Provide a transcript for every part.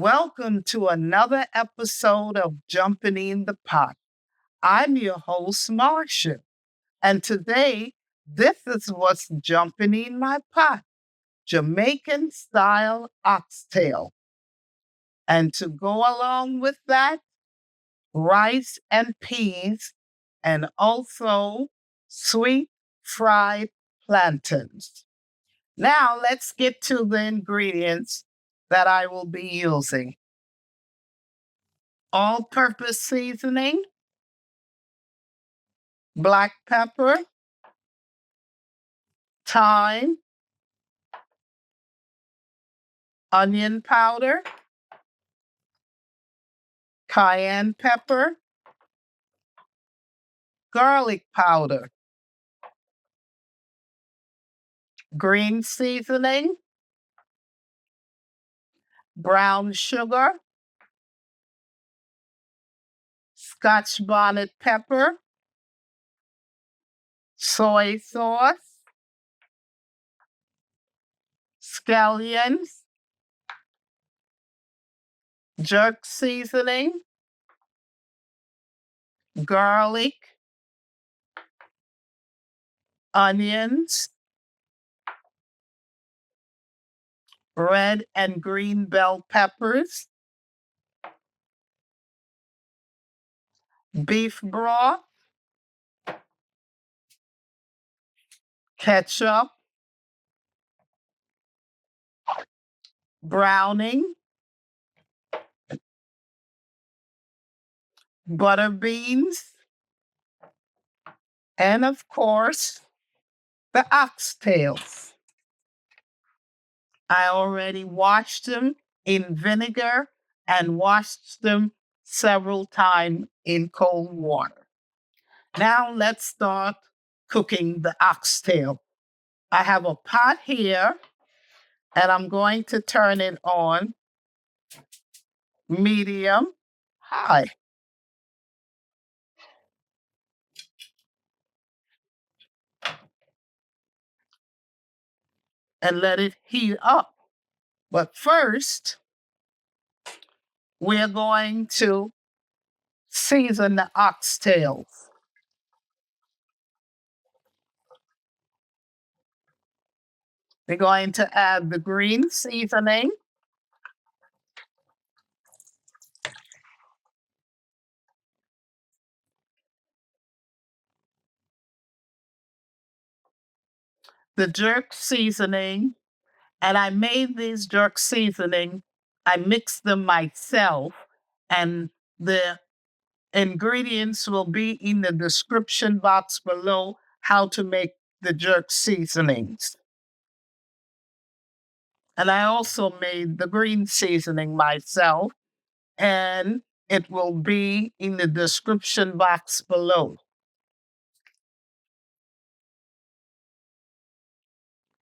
Welcome to another episode of Jumping in the Pot. I'm your host, Marcia, and today this is what's jumping in my pot, Jamaican style oxtail. And to go along with that, rice and peas, and also sweet fried plantains. Now let's get to the ingredients that I will be using. All-purpose seasoning, black pepper, thyme, onion powder, cayenne pepper, garlic powder, green seasoning, brown sugar, Scotch bonnet pepper, soy sauce, scallions, jerk seasoning, garlic, onions, red and green bell peppers, beef broth, ketchup, browning, butter beans, and of course, the oxtails. I already washed them in vinegar and washed them several times in cold water. Now let's start cooking the oxtail. I have a pot here and I'm going to turn it on medium high. And let it heat up. But first, we're going to season the oxtails. We're going to add the green seasoning, the jerk seasoning, and I made these jerk seasoning. I mixed them myself, and the ingredients will be in the description box below how to make the jerk seasonings. And I also made the green seasoning myself, and it will be in the description box below.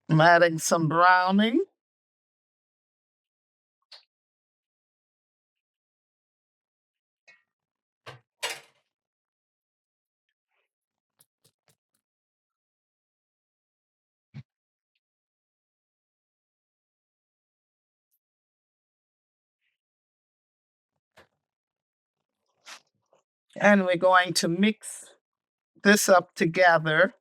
I'm adding some browning. And we're going to mix this up together.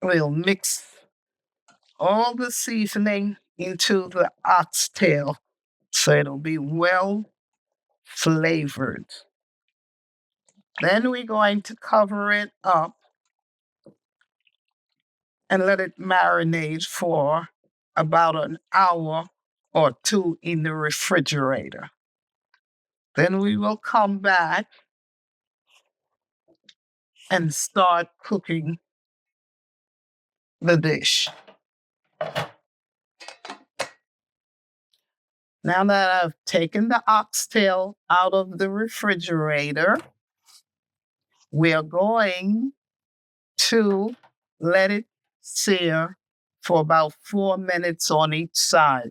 We'll mix all the seasoning into the oxtail so it'll be well flavored. Then we're going to cover it up and let it marinate for about an hour or two in the refrigerator. Then we will come back and start cooking the dish. Now that I've taken the oxtail out of the refrigerator, we're going 2, let it sear for about 4 minutes on each side.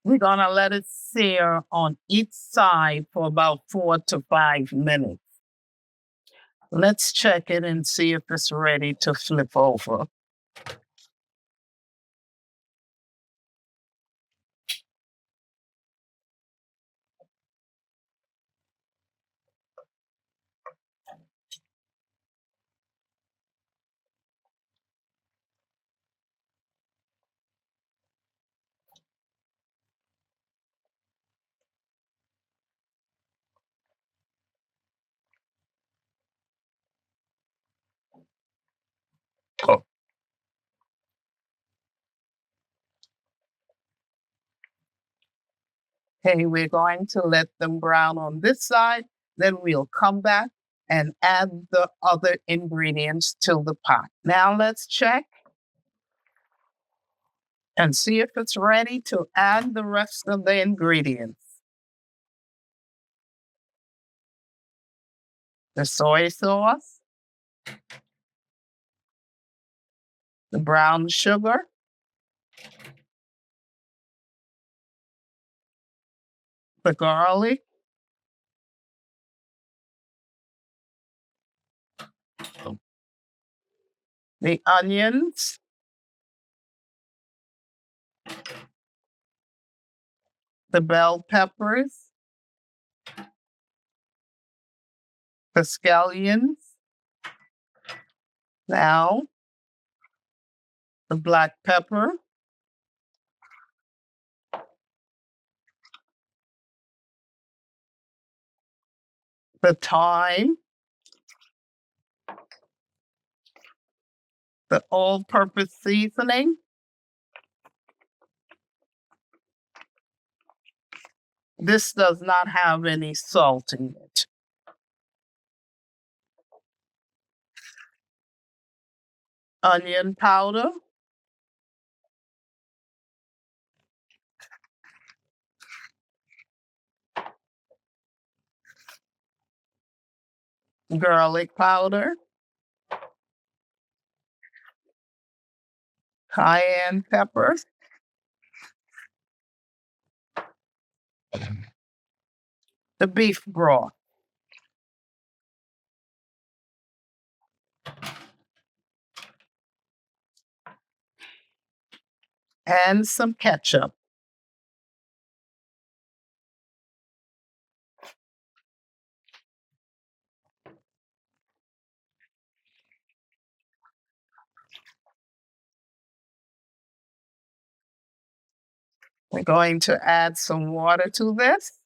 We're going to let it sear on each side for about 4 to 5 minutes. Let's check it and see if it's ready to flip over. Oh. Okay, we're going to let them brown on this side. Then we'll come back and add the other ingredients to the pot. Now let's check and see if it's ready to add the rest of the ingredients. The soy sauce, the brown sugar, the garlic, the onions, the bell peppers, the scallions, now the black pepper, the thyme, the all-purpose seasoning, this does not have any salt in it, onion powder, garlic powder, cayenne pepper, the beef broth, and some ketchup. We're going to add some water to this.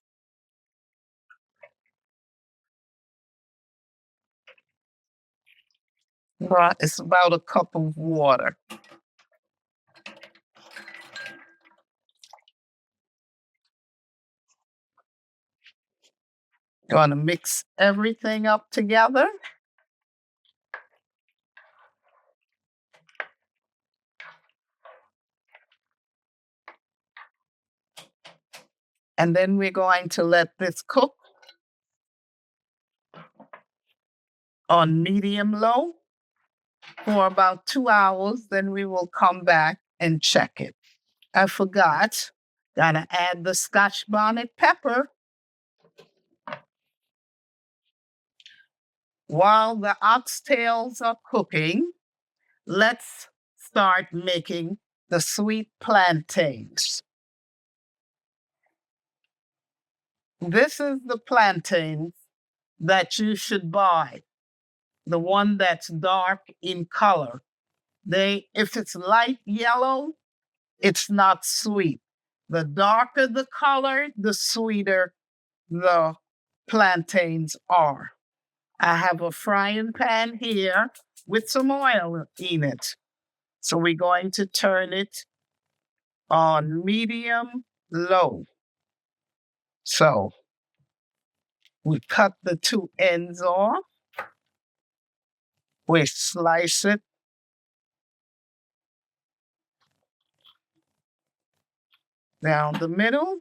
It's about a cup of water. Going to mix everything up together. And then we're going to let this cook on medium-low for about 2 hours. Then we will come back and check it. I forgot, gotta add the Scotch bonnet pepper. While the oxtails are cooking, let's start making the sweet plantains. This is the plantains that you should buy, the one that's dark in color. If it's light yellow, it's not sweet. The darker the color, the sweeter the plantains are. I have a frying pan here with some oil in it. So we're going to turn it on medium low. So we cut the two ends off. We slice it down the middle,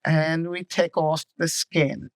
and we take off the skin.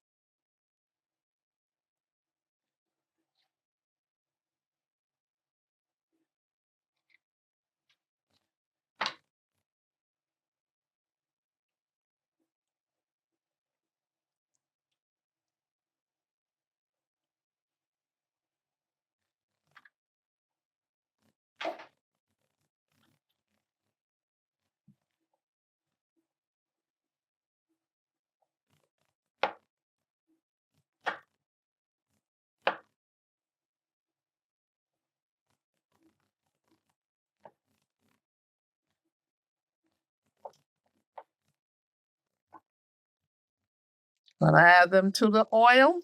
Gonna add them to the oil.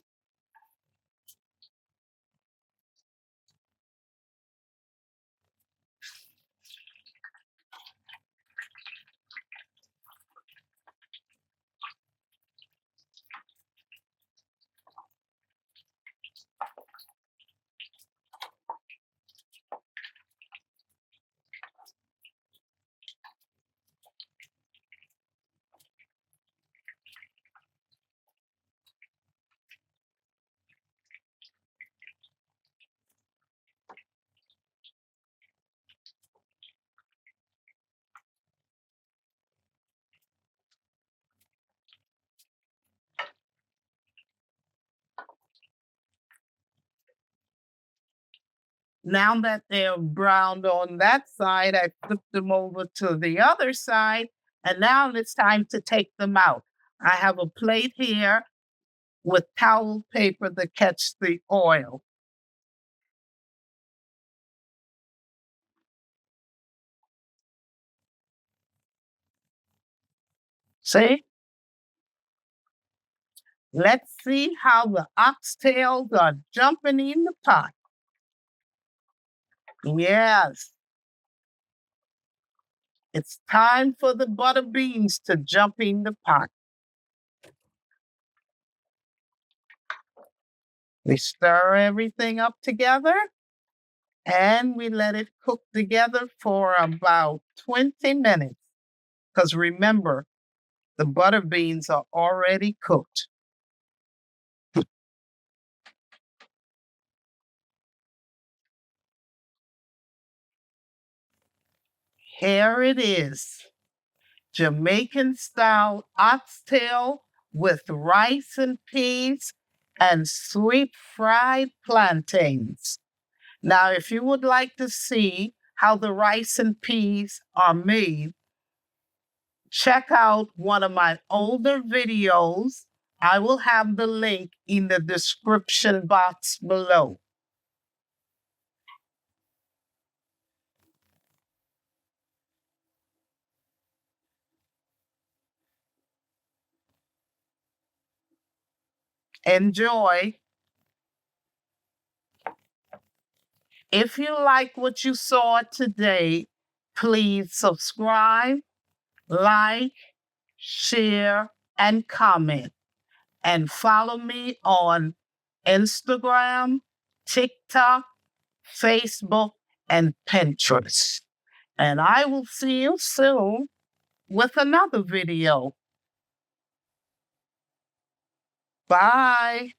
Now that they're browned on that side, I flip them over to the other side, and now it's time to take them out. I have a plate here with towel paper that catch the oil. See? Let's see how the oxtails are jumping in the pot. Yes. It's time for the butter beans to jump in the pot. We stir everything up together and we let it cook together for about 20 minutes. Because remember, the butter beans are already cooked. Here it is, Jamaican style oxtail with rice and peas and sweet fried plantains. Now, if you would like to see how the rice and peas are made, check out one of my older videos. I will have the link in the description box below. Enjoy. If you like what you saw today, please subscribe, like, share, and comment. And follow me on Instagram, TikTok, Facebook, and Pinterest. And I will see you soon with another video. Bye.